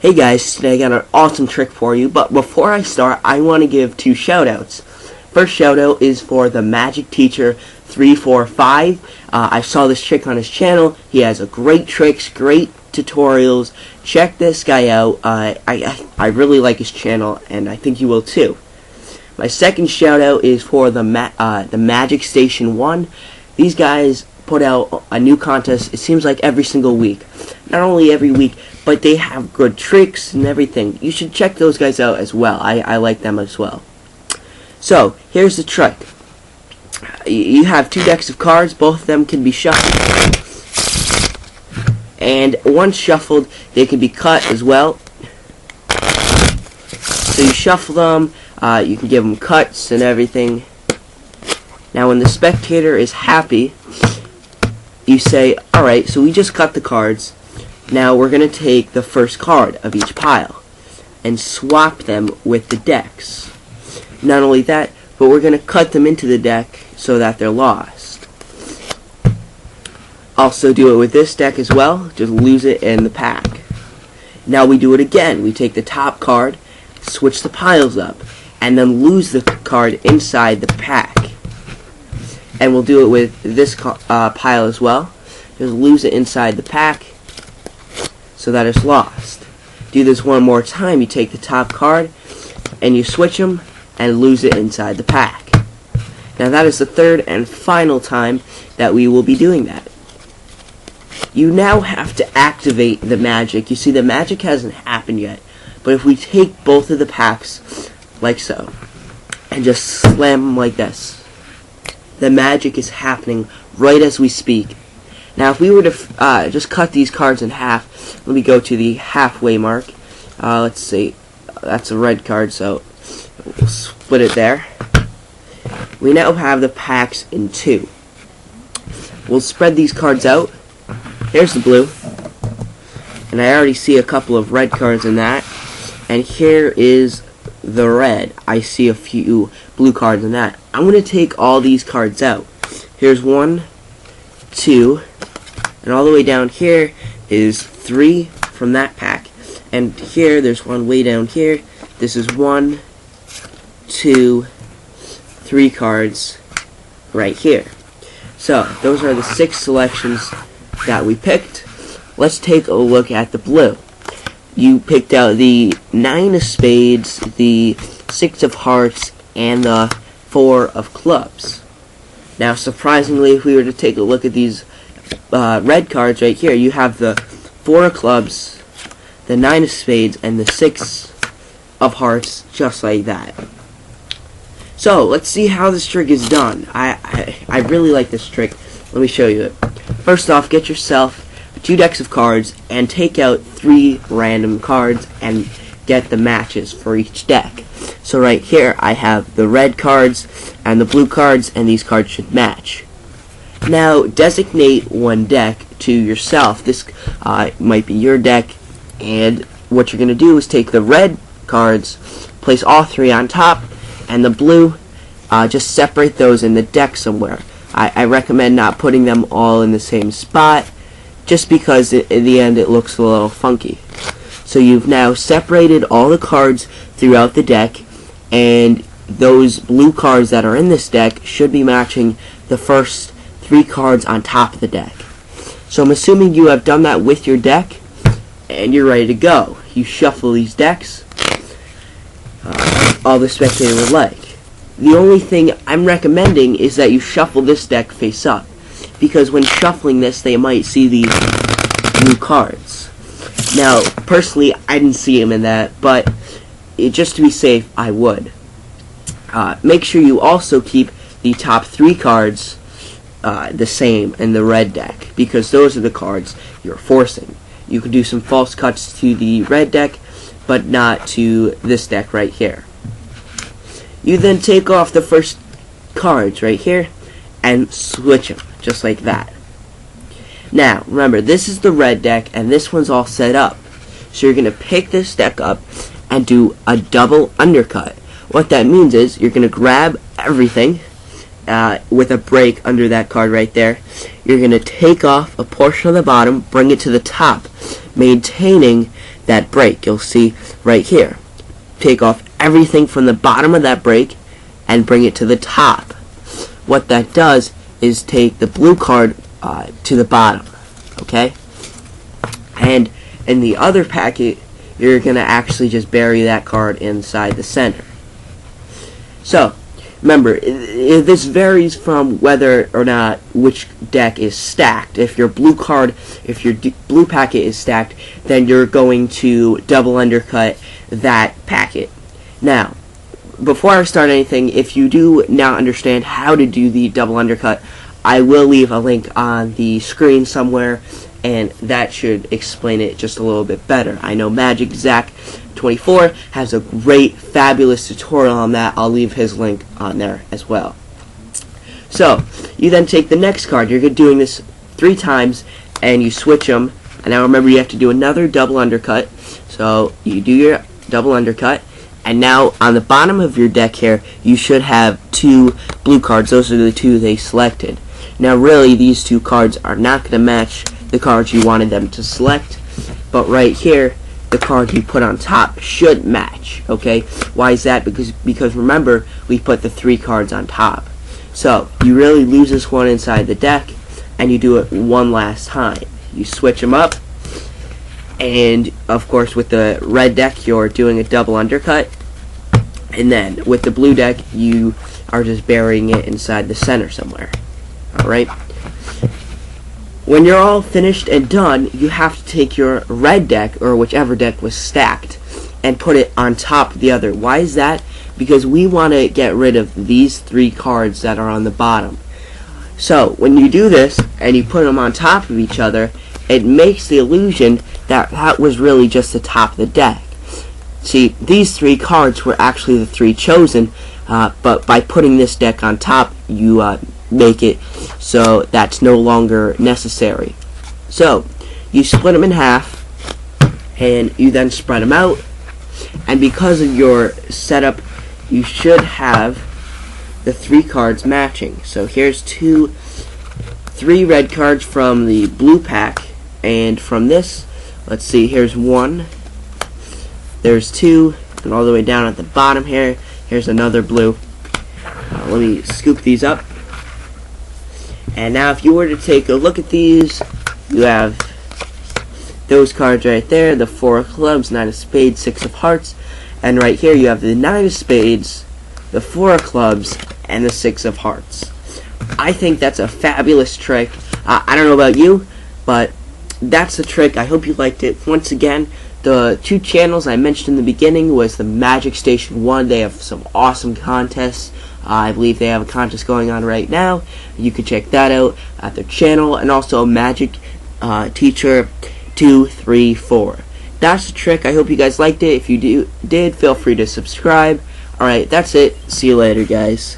Hey guys, today I got an awesome trick for you, but before I start, I want to give two shoutouts. First shoutout is for the Magic Teacher 345. I saw this trick on his channel. He has great tricks, great tutorials. Check this guy out. I really like his channel, and I think you will too. My second shoutout is for the Magic Station 1. These guys put out a new contest, it seems like every single week. Not only every week, but they have good tricks and everything. You should check those guys out as well. I like them as well. So, here's the trick. You have two decks of cards. Both of them can be shuffled. And once shuffled, they can be cut as well. So you shuffle them. You can give them cuts and everything. Now, when the spectator is happy, you say, alright, so we just cut the cards. Now we're going to take the first card of each pile and swap them with the decks. Not only that, but we're going to cut them into the deck so that they're lost. Also do it with this deck as well, just lose it in the pack. Now we do it again. We take the top card, switch the piles up, and then lose the card inside the pack. And we'll do it with this pile as well. Just lose it inside the pack so that it's lost. Do this one more time. You take the top card and you switch them and lose it inside the pack. Now that is the third and final time that we will be doing that. You now have to activate the magic. You see, the magic hasn't happened yet, but if we take both of the packs like so and just slam them like this, the magic is happening right as we speak. Now, if we were to just cut these cards in half, let me go to the halfway mark. Let's see, that's a red card, so we'll split it there. We now have the packs in two. We'll spread these cards out. Here's the blue, and I already see a couple of red cards in that. And here is the red. I see a few blue cards in that. I'm going to take all these cards out. Here's 1, 2, and all the way down here is 3 from that pack. And here, there's one way down here. This is 1, 2, 3 cards right here. So, those are the 6 selections that we picked. Let's take a look at the blue. You picked out the 9 of spades, the 6 of hearts, and the 4 of clubs. Now, surprisingly, if we were to take a look at these red cards right here, you have the 4 of clubs, the 9 of spades, and the 6 of hearts, just like that. So, let's see how this trick is done. I really like this trick. Let me show you it. First off, get yourself 2 decks of cards and take out 3 random cards and get the matches for each deck. So right here I have the red cards and the blue cards, and these cards should match. Now designate one deck to yourself. This might be your deck, and what you're going to do is take the red cards, place all 3 on top, and the blue, just separate those in the deck somewhere. I recommend not putting them all in the same spot, just because in the end it looks a little funky. So you've now separated all the cards throughout the deck, and those blue cards that are in this deck should be matching the first 3 cards on top of the deck. So I'm assuming you have done that with your deck, and you're ready to go. You shuffle these decks, all the spectator would like. The only thing I'm recommending is that you shuffle this deck face up, because when shuffling this, they might see these blue cards. Now, personally, I didn't see them in that, but just to be safe, I would. Make sure you also keep the top 3 cards the same in the red deck, because those are the cards you're forcing. You can do some false cuts to the red deck, but not to this deck right here. You then take off the first cards right here and switch them, just like that. Now, remember, this is the red deck, and this one's all set up. So you're going to pick this deck up and do a double undercut. What that means is you're going to grab everything with a break under that card right there. You're going to take off a portion of the bottom, bring it to the top, maintaining that break. You'll see right here. Take off everything from the bottom of that break and bring it to the top. What that does is take the blue card to the bottom, okay? And in the other packet, you're going to actually just bury that card inside the center. So, remember, this varies from whether or not which deck is stacked. If your blue blue packet is stacked, then you're going to double undercut that packet. Now, before I start anything, if you do now understand how to do the double undercut, I will leave a link on the screen somewhere, and that should explain it just a little bit better. I know Magic Zach 24 has a great, fabulous tutorial on that. I'll leave his link on there as well. So, you then take the next card. You're doing this 3 times, and you switch them. And now remember, you have to do another double undercut. So, you do your double undercut. And now, on the bottom of your deck here, you should have 2 blue cards. Those are the 2 they selected. Now, really, these 2 cards are not going to match the cards you wanted them to select. But right here, the card you put on top should match, okay? Why is that? Because remember, we put the 3 cards on top. So, you really lose this one inside the deck, and you do it one last time. You switch them up, and of course with the red deck, you're doing a double undercut, and then with the blue deck, you are just burying it inside the center somewhere. Alright? When you're all finished and done, you have to take your red deck, or whichever deck was stacked, and put it on top of the other. Why is that? Because we want to get rid of these 3 cards that are on the bottom. So, when you do this, and you put them on top of each other, it makes the illusion that that was really just the top of the deck. See, these 3 cards were actually the 3 chosen, but by putting this deck on top, you make it so that's no longer necessary. So, you split them in half, and you then spread them out, and because of your setup, you should have the 3 cards matching. So here's 3 red cards from the blue pack, and from this, let's see, here's 1, there's 2, and all the way down at the bottom here, here's another blue. Let me scoop these up. And now if you were to take a look at these, you have those cards right there, the 4 of clubs, 9 of spades, 6 of hearts, and right here you have the 9 of spades, the 4 of clubs, and the 6 of hearts. I think that's a fabulous trick. I don't know about you, but that's the trick. I hope you liked it. Once again, the 2 channels I mentioned in the beginning was the Magic Station 1. They have some awesome contests. I believe they have a contest going on right now. You can check that out at their channel, and also Magic Teacher 234. That's the trick. I hope you guys liked it. If you did, feel free to subscribe. Alright, that's it. See you later, guys.